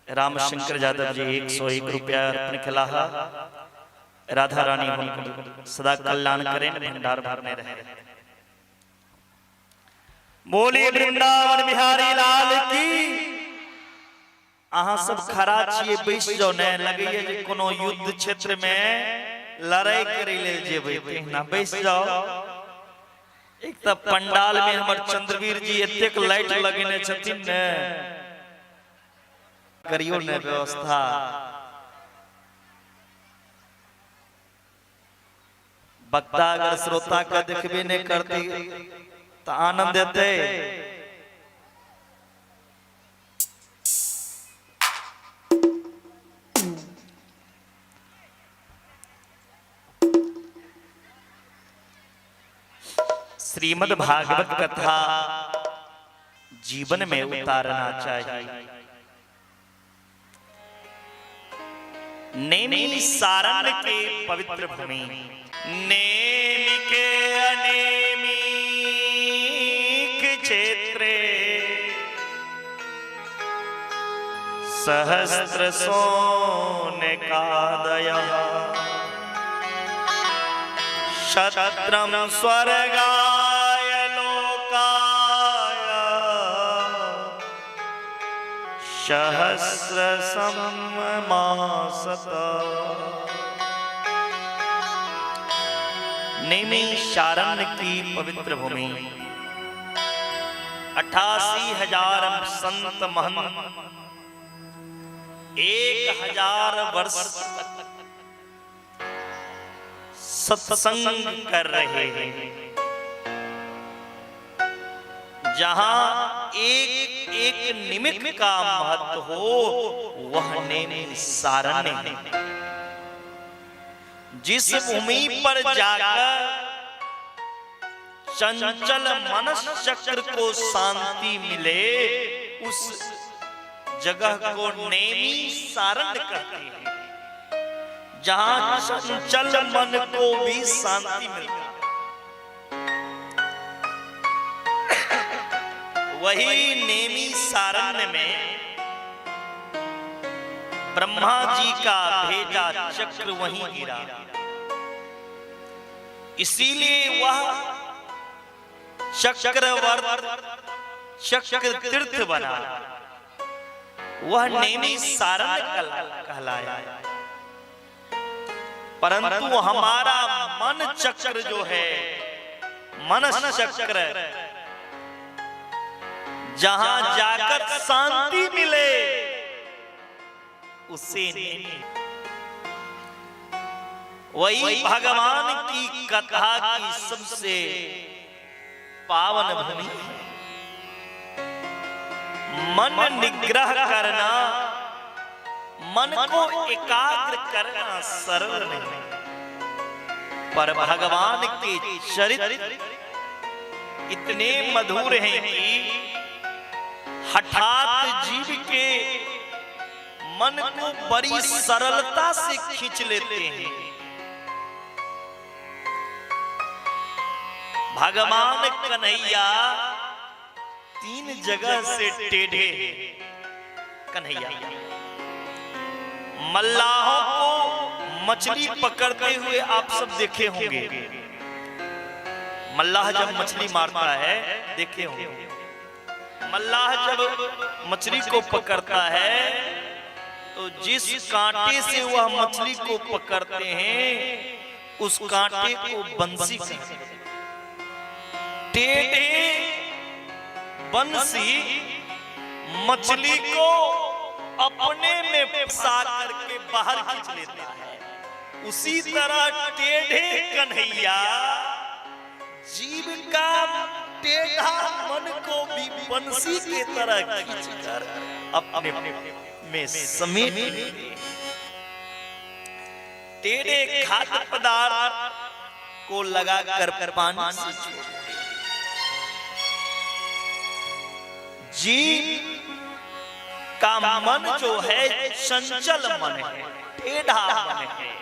रामशंकर यादव जी 101 रुपया अर्पण खिला। राधा रानी सदा कल्याण करें, भंडार भरने रहे। बोली वृंदावन बिहारी लाल की। अहाँ सब खरा छिए बैस जाओ, न लगे जे कोनो युद्ध क्षेत्र में लड़ाई करे ले जेबे ना, बैस जाओ। एक तो पंडाल में हमर चंद्रवीर जी एतेक लाइट लगेने छथिन ने, करियो ने व्यवस्था। वक्ता अगर श्रोता का देखबे नहीं करते तो आनंद देते। श्रीमद् भागवत कथा जीवन में उतारना चाहिए। नेमी सारण के पवित्र भूमि, नेमी के अनेमी क्षेत्रे सहस्र सोने कादया शतत्रम स्वर्गाय लोकाय सहस्र सम्मासत। नैमिषारण्य की पवित्र भूमि 88,000 संत महंत 1,000 वर्ष सत्संग कर रहे हैं। जहां एक एक निमित्त का महत्व हो, वह नैमिषारण्य है। जिस भूमि पर जाकर चंचल मनस चक्र को शांति मिले, उस जगह को नैमिषारण्य कहते हैं। जहां चंचल मन को भी शांति मिलती, वही नैमिषारण्य में ब्रह्मा जी का भेजा चक्र वहीं गिरा। इसीलिए वह चक्र तीर्थ बना, वह नैमिषारण्य कहलाया। परंतु हमारा मन चक्र जो है, मनस चक्र, जहां जाकर शांति मिले उसे नहीं। वही भगवान की कथा की सबसे पावन भूमि। मन निग्रह करना, मन को एकाग्र करना सरल नहीं, पर भगवान के चरित्र इतने मधुर हैं कि हठात जीव के मन को बड़ी सरलता से खींच लेते हैं। भगवान कन्हैया 3 जगह से टेढ़े हैं। कन्हैया मल्लाहों को मछली पकड़ते हुए आप सब देखे होंगे। मल्लाह जब मछली मारता है देखे होंगे। मल्लाह जब मछली को पकड़ता है तो जिस कांटे से वह मछली को पकड़ते हैं, उस कांटे को बंसी कहते हैं। टेढ़े बंसी मछली को अपने में फंसा करके बाहर खींच लेता है। उसी तरह टेढ़े कन्हैया जीव का टेढ़ा मन को भी बंसी के तरह खींचकर अपने में समेट लेते। टेढ़े खाद्य पदार्थ को लगाकर पानी से छोड़ते। जीव का मन जो है चंचल मन है, टेढ़ा मन है।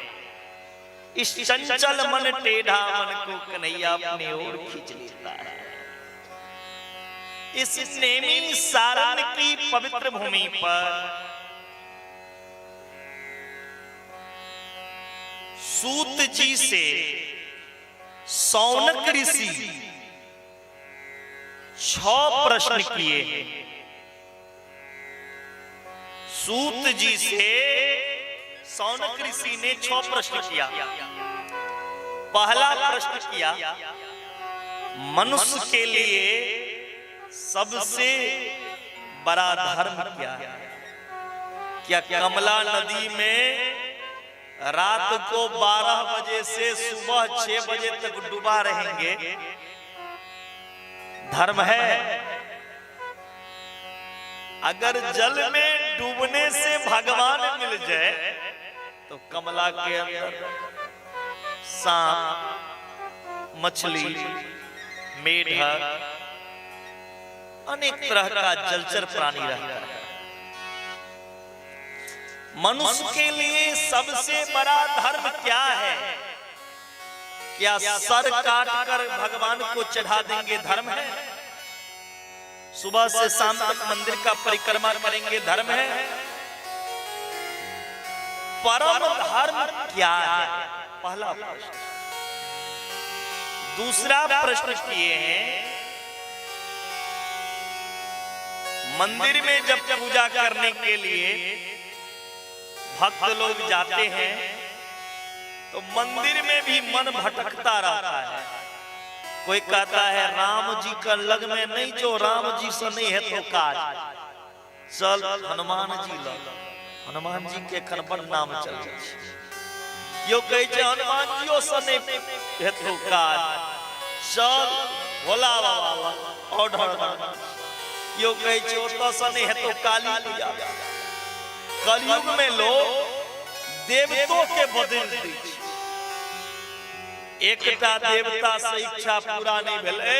इस चंचल मन टेढ़ा मन को कन्हैया अपने ओर खींच लेता है। इस नेमी सारण की पवित्र भूमि पर सूत जी से सौनक ऋषि 6 प्रश्न किए हैं। सूत जी से सौनक ऋषि ने 6 प्रश्न किया। पहला प्रश्न किया, मनुष्य के लिए सबसे बड़ा धर्म क्या है? क्या कमला नदी में रात को 12 बजे से सुबह 6 बजे तक डूबा रहेंगे धर्म है? अगर जल में डूबने से भगवान मिल जाए तो कमला के अंदर सांप, मछली, मेढक, अनेक तरह का जलचर प्राणी रहता है। मनुष्य के लिए सबसे बड़ा धर्म क्या है? क्या सर काट कर भगवान को चढ़ा देंगे धर्म है? सुबह से शाम तक मंदिर का परिक्रमा करेंगे धर्म है? परम धर्म क्या है? पहला प्रश्न। दूसरा प्रश्न किए हैं, मंदिर में जब पूजा करने के लिए भक्त लोग जाते हैं तो मंदिर में भी मन भटकता रहता है। कोई कहता है राम जी का लग में नहीं, जो राम जी से नहीं है तो काज चल हनुमान जी लग, हनुमान जी के खनबन नाम चल जाए। यो कहे हनुमान जी से नहीं है तो काज चल भोला बाबा ऑर्डर। यो कहे नहीं है तो काली पूजा। कलयुग में लोग देवतों के बदल दी। एकटा देवता से इच्छा पूरा नहीं भेले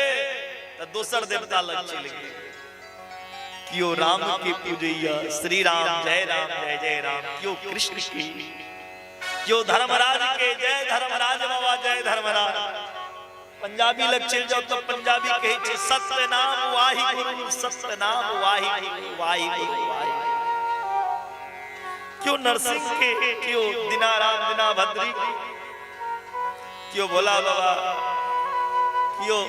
तो दूसर देवता लग चले गए। क्यों राम की पूजैया, श्री राम जय जय राम। क्यों कृष्ण की, क्यों धर्मराज के जय धर्मराज बाबा जय धर्मराज। पंजाबी लग चल जाओ तो पंजाबी कहे सत्य नाम वाही गुरु, सत्य नाम वाही गुरु, वाही गुरु वाही। क्यों नरसिंह के, क्यों दीनाराम दीना भद्री, क्यों भोला बाबा, क्यों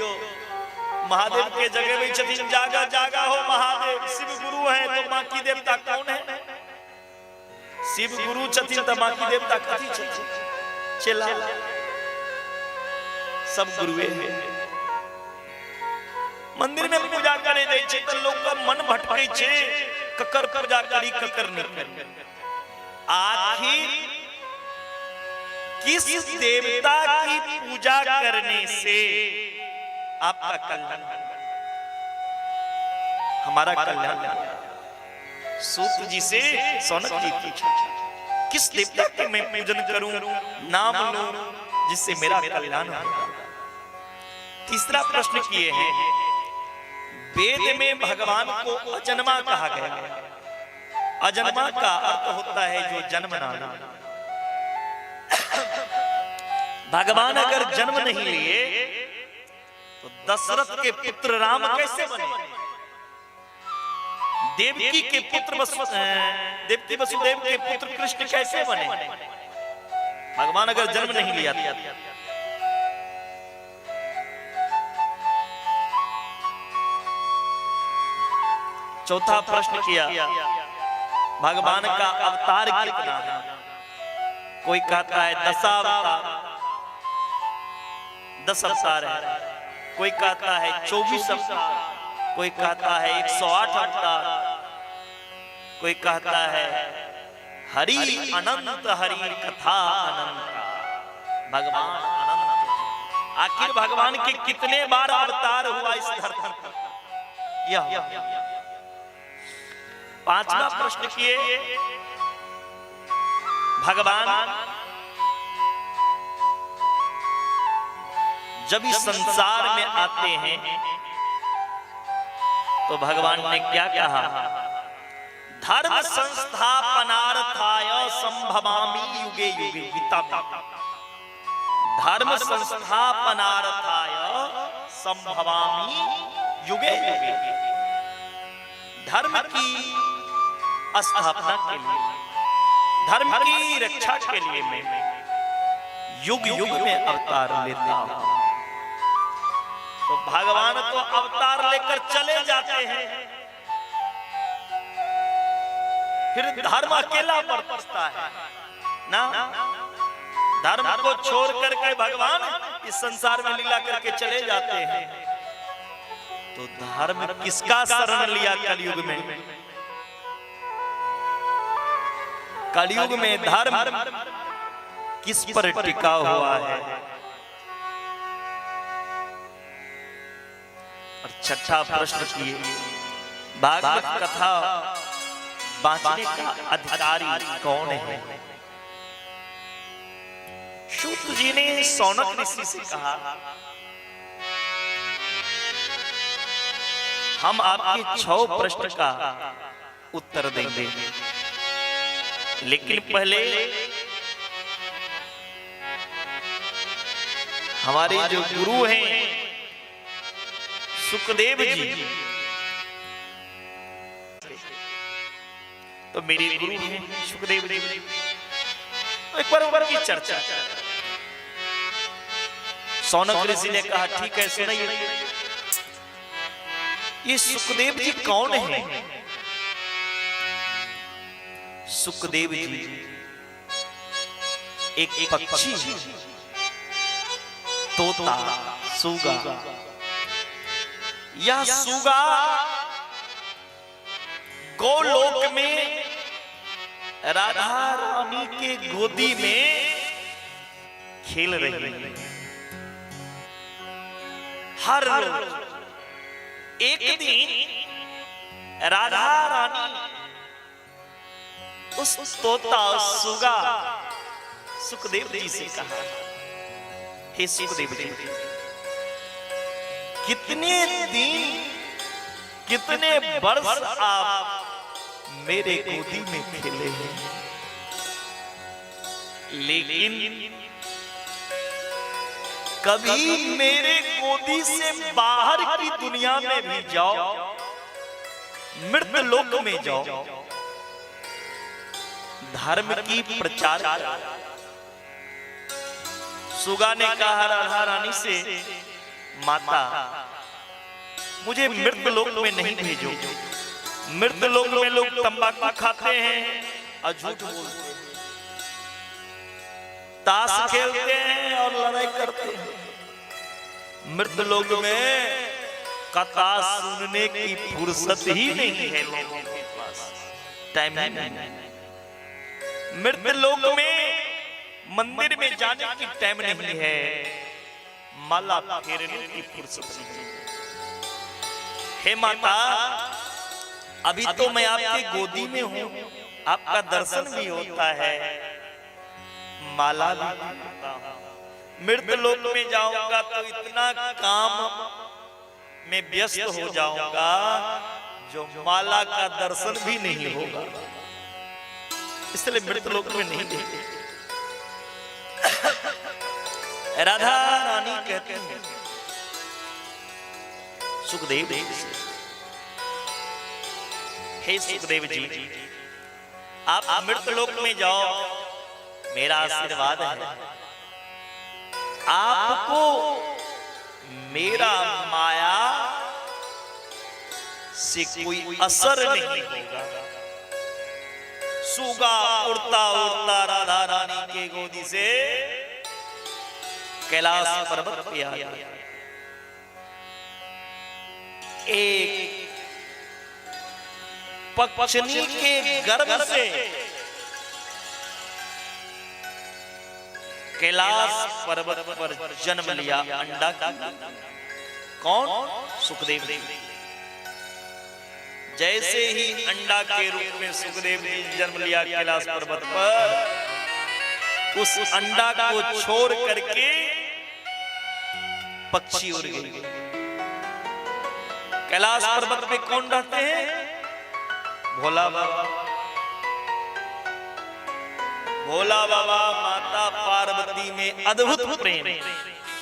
महादेव के जगह में छतीन जागा जागा हो महादेव। शिव गुरु है तो मां की देवता कौन है? शिव गुरु छतीन तो मां की देवता कथी छे? चेला सब गुरुए हैं। मंदिर में पूजा करे जाय छे तो लोग का मन भटकै छे, ककर पूजा करी ककर नहीं करी। आखिर किस देवता की पूजा करने से आपका कल्याण, हमारा कल्याण? सूत जी से सौनक जी पूछा, किस देवता के मैं पूजन करूं, नाम लूं जिससे मेरा कल्याण हो? तीसरा प्रश्न किए हैं, वेद में भगवान को अजन्मा कहा गया है। अजन्मा का अर्थ होता है जो जन्म ना ले। भगवान अगर जन्म नहीं लिए तो दशरथ के पुत्र राम कैसे बने? देवकी के पुत्र देवकी वसुदेव के पुत्र कृष्ण कैसे बने? भगवान अगर जन्म नहीं लिया था। चौथा प्रश्न किया, भगवान का अवतार कितना है? कोई कहता है 10 अवतार, 10 अवतार है। कोई कहता है 24 अवतार, कोई कहता है 108 अवतार, कोई कहता है हरि अनंत, हरि कथा अनंत। भगवान अनंत। आखिर भगवान के कितने बार अवतार हुआ इस धरती पर? यह पांचवा प्रश्न किए, भगवान जब इस संसार में आते हैं तो भगवान ने क्या कहा? धर्म संस्थापनार्थाय संभवामि युगे युगे। गीता में धर्म संस्थापनार्थाय संभवामि युगे युगे। धर्म की स्थापना के लिए, धर्म की रक्षा के लिए मैं युग युग में अवतार लेता हूं। तो भगवान तो अवतार लेकर चले जाते हैं, फिर धर्म अकेला बरतता है ना। धर्म को छोड़ करके भगवान इस संसार में लीला करके चले जाते हैं। तो धर्म किसका शरण लिया कलयुग में? कलयुग में धर्म किस पर टिका हुआ है? और छठा प्रश्न किए, भागवत कथा बांचने का अधिकारी कौन है? सूत जी ने सौनक ऋषि से कहा, हम आपके 6 प्रश्न का उत्तर देंगे, लेकिन पहले हमारे जो गुरु हैं सुखदेव जी, तो मेरे गुरु हैं सुखदेव जी, एक बार की चर्चा। सौनक ऋषि ने कहा, ठीक है सुनिए, ये सुखदेव जी कौन है? सुखदेव जी एक पक्षी, तोता, सूगा। यह सूगा गोलोक में राधा रानी के गोदी में खेल रही है। हर रोज एक दिन राधा रानी उस तोता, उस सूगा सुखदेव जी से कहा, हे सुखदेव जी, कितने दिन, कितने वर्ष आप मेरे गोदी में खेले हैं, लेकिन कभी मेरे गोदी से बाहर की दुनिया में भी जाओ, मृत लोक में जाओ, धर्म की प्रचार। सुगा ने कहा राधा रानी से, माता मुझे मृत लोक में नहीं भेजो, मृत लोक में लोग तंबाकू खाते हैं और झूठ बोलते हैं, ताश खेलते हैं और लड़ाई करते हैं। मृत लोक में कथा सुनने की फुर्सत ही नहीं है लोगों के पास, टाइम नहीं। मृत लोक में मंदिर में जाने की टाइम नहीं है, माला फेरने की फुर्सत नहीं। हे माता, अभी तो मैं आपके गोदी में हूं, आपका दर्शन भी होता है, माला भी करता हूं। मृत लोक में जाऊंगा तो इतना काम में व्यस्त हो जाऊंगा जो माला का दर्शन भी नहीं होगा, इसलिए मृत लोक में नहीं देते। राधा रानी कहती है सुखदेव से, हे सुखदेव जी, आप मृत लोक में जाओ, मेरा आशीर्वाद है, आपको मेरा माया से कोई असर नहीं होगा। सूगा उड़ता उड़ता राधा रानी के गोदी से कैलाश पर्वत पे आया। एक पक्षनी के गर्भ से कैलाश पर्वत पर जन्म लिया अंडा। कौन? सुखदेव जी। जैसे ही अंडा के रूप में सुखदेव जी जन्म लिया कैलाश पर्वत पर, उस अंडा को छोड़ करके पक्षी उड़ गई। कैलाश पर्वत पे कौन रहते हैं? भोला बाबा। भोला बाबा माता पार्वती में अद्भुत प्रेम,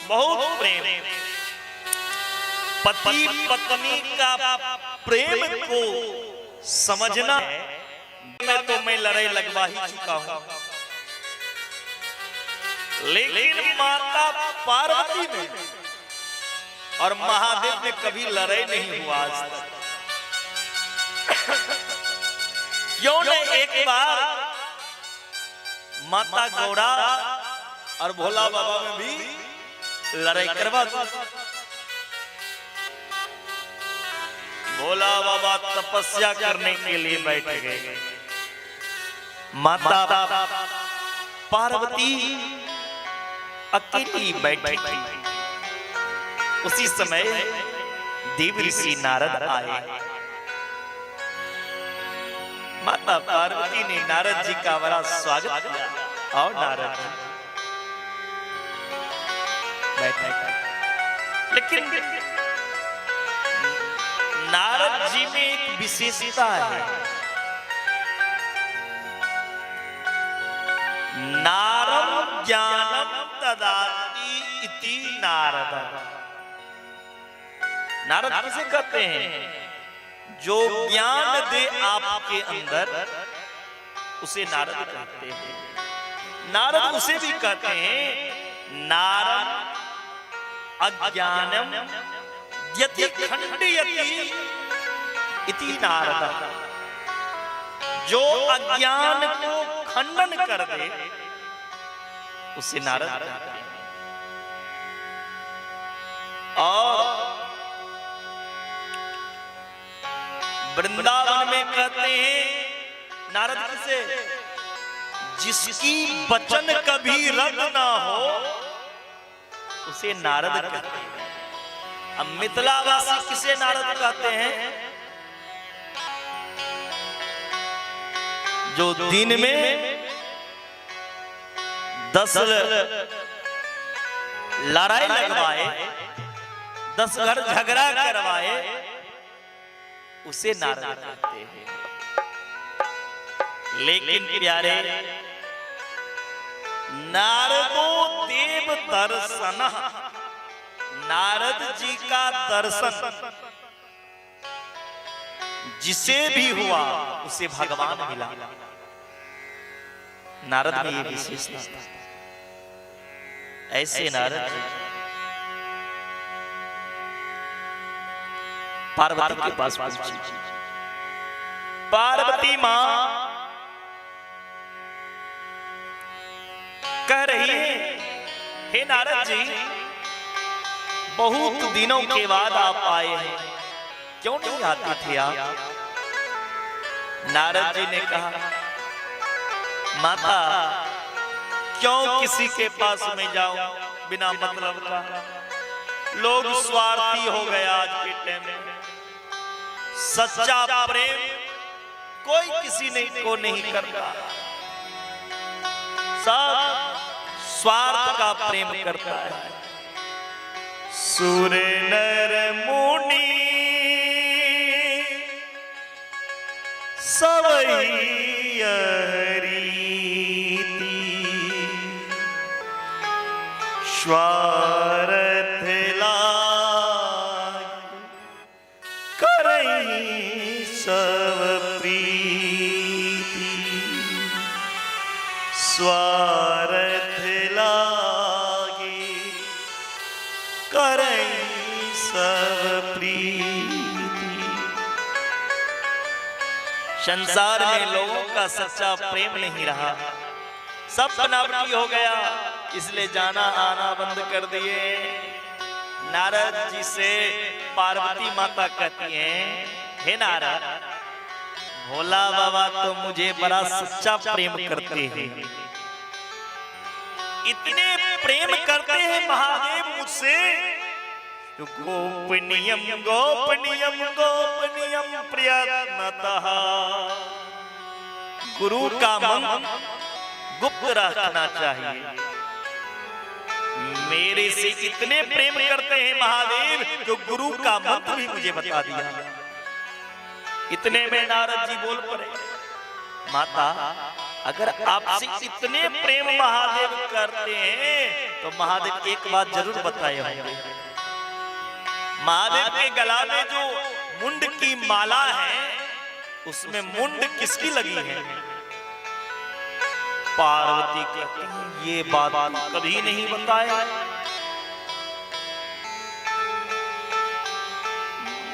बहुत प्रेम, पति पत्नी का प्रेम को समझना है मैं तो मैं लड़ाई लगवा ही चुका हूं, लेकिन माता पार्वती में और महादेव में कभी लड़ाई नहीं हुआ आज तक। क्यों नहीं एक बार माता गौड़ा और भोला बाबा में भी लड़ाई करवा दो। भोला बाबा तपस्या करने के लिए बैठ गए, माता पार्वती अकेली बैठी थी। उसी समय देव ऋषि नारद आए। माता पार्वती ने नारद जी का बड़ा स्वागत किया। और नारद जी बैठे, लेकिन नारद जी में एक विशेषता है। नारद ज्ञानम ददाति इति नारद। नारद किसे कहते हैं? जो ज्ञान दे आपके अंदर उसे नारद कहते हैं। नारद उसे भी कहते हैं नारद अज्ञानम यति खंडयति इति नारद। जो अज्ञान को खंडन कर दे उसे नारद कहते हैं। और वृंदावन में कहते हैं नारद किसे? जिसकी वचन कभी रद्द ना हो उसे नारद कहते हैं। अब मिथिलावासी किसे नारद कहते हैं? जो दिन में 10 लड़ाई लगवाए, 10 घर झगड़ा करवाए, उसे नारद कहते हैं। लेकिन प्यारे, नारदो देव दर्शन, नारद जी का दर्शन जिसे भी हुआ उसे भगवान मिला। नारद में ये विशेषता था। ऐसे नारद जी पार्वती के पास पहुंची। पार्वती मां कह रही है, हे नारद जी, बहुत दिनों के बाद आप आए हैं, क्यों नहीं आते थे आप? नारद जी ने कहा, माता क्यों किसी के पास में जाऊं बिना मतलब का? लोग स्वार्थी हो गए आज के टाइम में। सच्चा प्रेम कोई किसी को नहीं करता, सब स्वार्थ का प्रेम करता है। सुर नर मुनि सबई रीति, स्वार्थ लाग करई सब प्रीति, स्वार्थ लागे करई सब प्रीति। संसार में लोगों का सच्चा प्रेम नहीं रहा, सब बनावटी हो गया, इसलिए जाना आना बंद कर दिए। नारद जी से पार्वती माता कहती हैं, हे नारद, भोला बाबा तो मुझे बड़ा सच्चा प्रेम करते हैं, इतने प्रेम करते हैं महादेव मुझसे, गोपनीयम गोपनीयम गोपनीयम प्रयत्नतः, गुरु का मन गुप्त रखना चाहिए। मेरे से इतने प्रेम करते हैं महादेव जो गुरु का मंत्र भी मुझे बता दिया। इतने में नारद जी बोल पड़े, माता अगर आपसे इतने प्रेम महादेव करते हैं तो महादेव एक बात जरूर बताए होंगे। महादेव के गला में जो मुंड की माला है उसमें मुंड किसकी लगी है? पार्वती कहती है ये बात कभी नहीं बताया।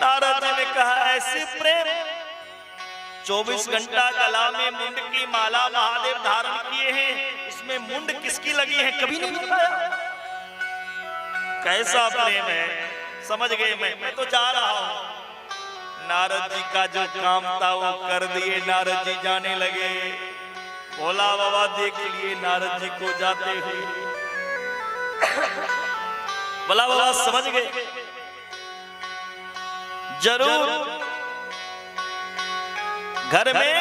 नारद जी ने कहा ऐसे प्रेम 24 घंटा गला में मुंड की माला महादेव धारण किए हैं, उसमें मुंड किसकी लगी है कभी नहीं बताया। कैसा प्रेम है, समझ गए। मैं तो जा रहा हूं। नारद जी का जो काम था वो कर दिए। नारद जी जाने लगे। भोला बाबा देख लिए नारद जी को जाते हुए। भोला बाबा समझ गए जरूर घर में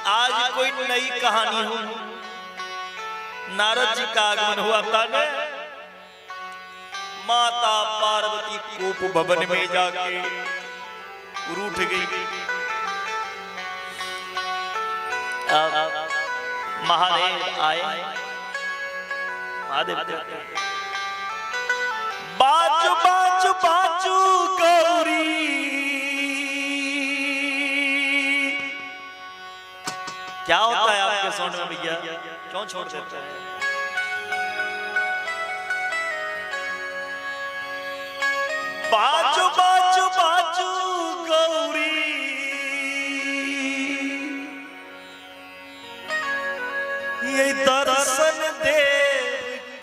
आज कोई नई कहानी हो। नारद जी का आगमन हुआ था न, माता पार्वती कोप भवन में जाके रूठ गई। महादेव आए। महादेव बाजू बाजू बाजू गौरी, क्या होता है आपके साउंड में भैया, क्यों छोड़ देते हैं? बाजू बाजू बाजू गौरी, ये दर्शन दे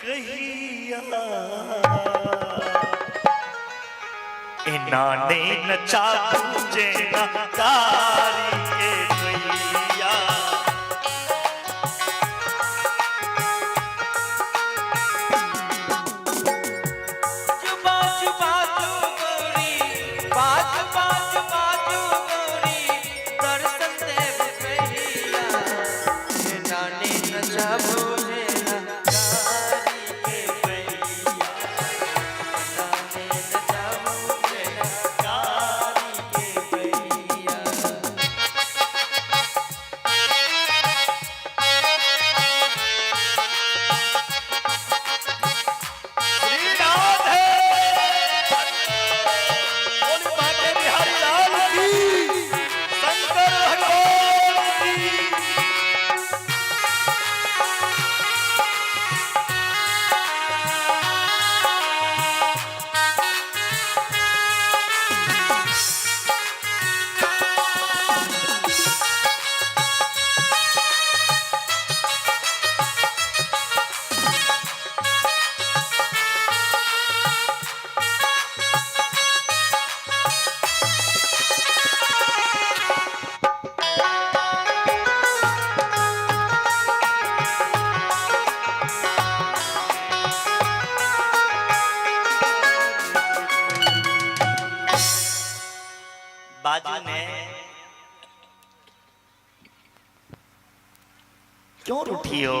कहिया। इन्होंने नचा पूजे नकारी के भैया। चुबा चुबा गौरी, बाज बाज बाजू गौरी, दर्शन देव कहिया। नाने नचा पूजे नकारी के भैया। नाने नचा पूजे नकारी के भैया। बाजू ने क्यों रूठी हो?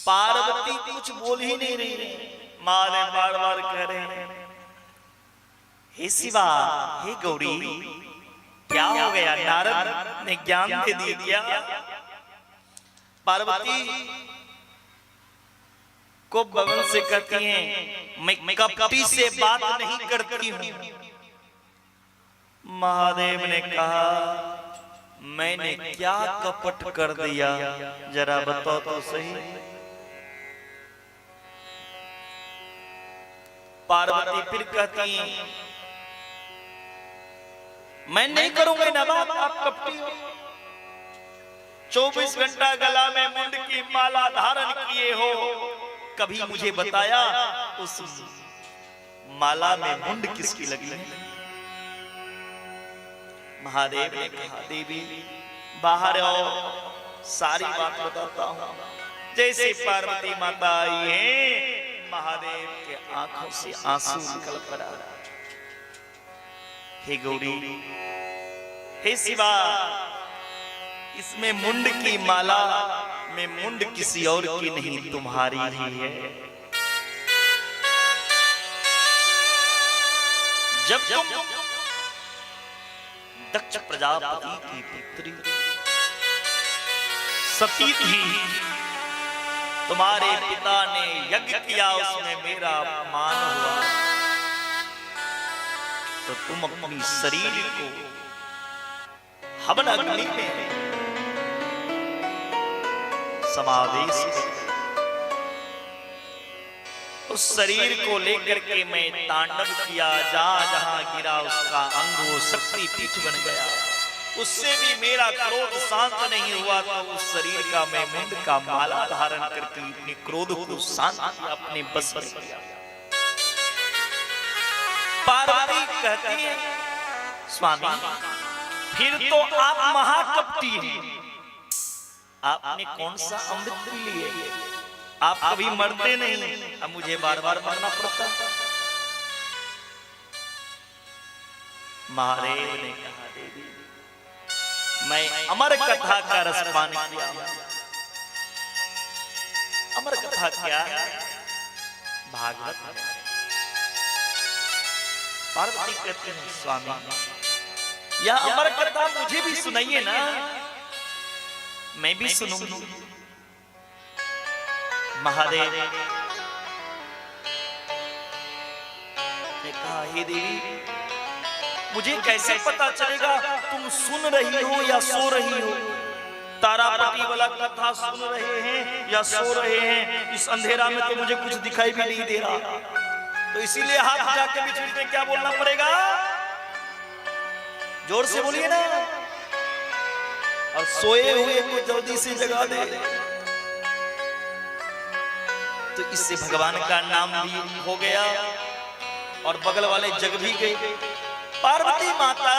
पार्वती कुछ बोल ही नहीं रही। माँ ने बार बार कह रहे हैं हे शिवा, हे गौरी, क्या हो गया? नारद ने ज्ञान दे दिया। पार्वती को भवन से कहती हैं मैं कपटी से बात नहीं करती हूँ। महादेव ने कहा मैंने क्या कपट कर दिया, जरा बताओ तो सही। पार्वती फिर कहती हैं मैं नहीं करूंगी ना बात, आप कपटी हो। 24 घंटा गला में मुंड की माला धारण किए हो, कभी मुझे बताया उस माला में मुंड किसकी लगी है? महादेव ने कहा देवी बाहर आओ, सारी बात बताता हूं। जैसे पार्वती माता आई है, महादेव के आंखों से आंसू निकल पड़ा। हे गौरी, हे शिवा, इसमें मुंड की माला में मुंड किसी और की नहीं, तुम्हारी ही है। जब तुम दक्ष प्रजापति की पुत्री सती थी, तुम्हारे पिता ने यज्ञ किया, उसमें मेरा अपमान हुआ, तो तुम अपनी शरीर को हवन अग्नि में समावेश उस शरीर को लेकर के मैं तांडव किया, जहां जहां गिरा उसका अंग वो शक्ति पीठ बन गया। उससे भी मेरा क्रोध शांत नहीं हुआ तो उस शरीर का मैं मुंड का माला धारण करके अपने क्रोध को शांत किया, अपने बस में किया। पार्वती कहती है स्वामी फिर तो आप महाकपटी हैं, आपने कौन सा अमृत पी लिए, आप कभी मरते नहीं, अब मुझे बार बार मरना पड़ता। महादेव ने कहा देवी मैं अमर कथा का रसपान किया। अमर कथा क्या है? भागवत। पार्वती कहती है स्वामी यह अमर कथा मुझे भी सुनाइए ना, मैं भी सुनूंगी। महादेव ने कहा हे देवी मुझे कैसे पता चलेगा तुम सुन रही हो या सो रही हो? तारापति वाला कथा सुन रहे हैं या सो रहे हैं? इस अंधेरा में तो मुझे कुछ दिखाई भी नहीं दे रहा, तो इसीलिए हाथ उठा के बीच में क्या बोलना पड़ेगा? जोर से बोलिए ना। और सोए हुए को जल्दी से जगा दे, तो इससे भगवान का नाम भी हो गया और बगल वाले जग भी गए। पार्वती माता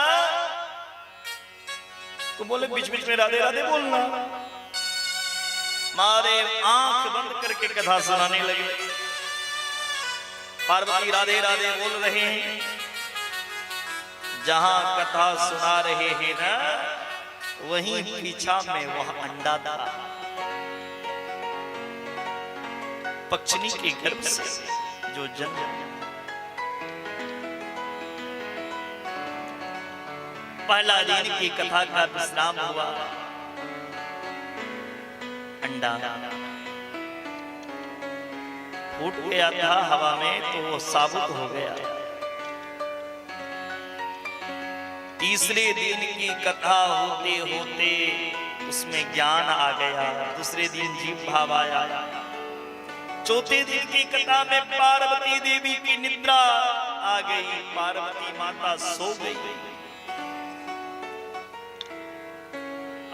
तो बोले बीच बीच में राधे राधे बोलना। महादेव आंख बंद करके कथा सुनाने लगे। पार्वती राधे राधे बोल रहे हैं, जहां कथा सुना रहे हैं ना वहीं पीछा में वह अंडा था। पक्षिणी के गर्भ से जो जन्म पहला दिन की कथा का विश्राम हुआ। अंडा फूट गया था हवा में तो वो साबुत हो गया। तीसरे दिन की कथा होते होते उसमें ज्ञान आ गया। दूसरे दिन जीव भाव आया। चौथे दिन की कथा में पार्वती देवी की निद्रा आ गई। पार्वती माता सो गई।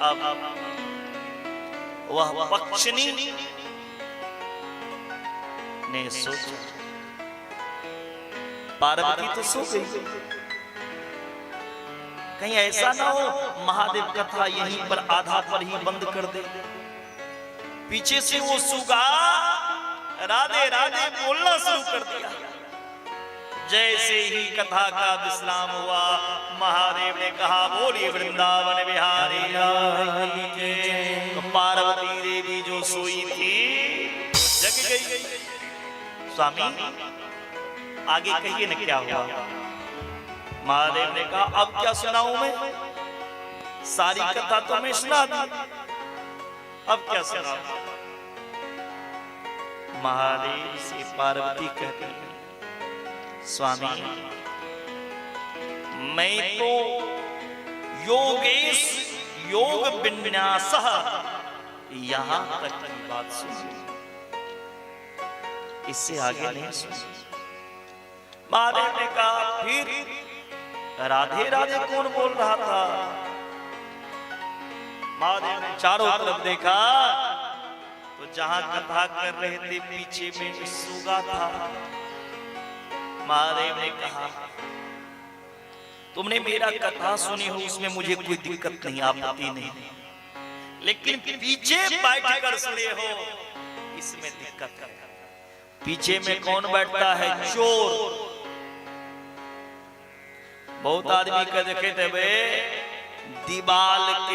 अब वह पक्षिणी ने सोचा पार्वती तो सो गई, कहीं ऐसा ना हो महादेव कथा यहीं पर आधा पर ही बंद कर दे। पीछे से वो सुगा राधे राधे बोलना शुरू कर दिया। जैसे ही कथा का विश्राम हुआ महादेव ने कहा बोलिए वृंदावन बिहारी लाल की जय। तो पार्वती देवी जो सोई थी जग गई। स्वामी आगे कहिए न क्या हुआ? महादेव ने कहा अब क्या सुनाऊं मैं? सारी कथा तो मैं सुना दी, अब क्या सुनाऊं? महादेव से पार्वती कहती है स्वामी मैं तो योगेश योग विन्यास यहां तक की बात सुनी, इससे आगे नहीं सुनी। महादेव ने कहा फिर राधे राधे कौन बोल रहा था? महादेव ने चारों तरफ देखा तो जहां कथा कर रहे थे पीछे में सुगा था। महादेव ने कहा तुमने मेरा कथा सुनी हो उसमें मुझे कोई दिक्कत नहीं, आपत्ति नहीं, लेकिन पीछे बैठ कर सुने हो इसमें दिक्कत है। पीछे में कौन बैठता है? चोर। बहुत आदमी का देखे थे वे दीवाल के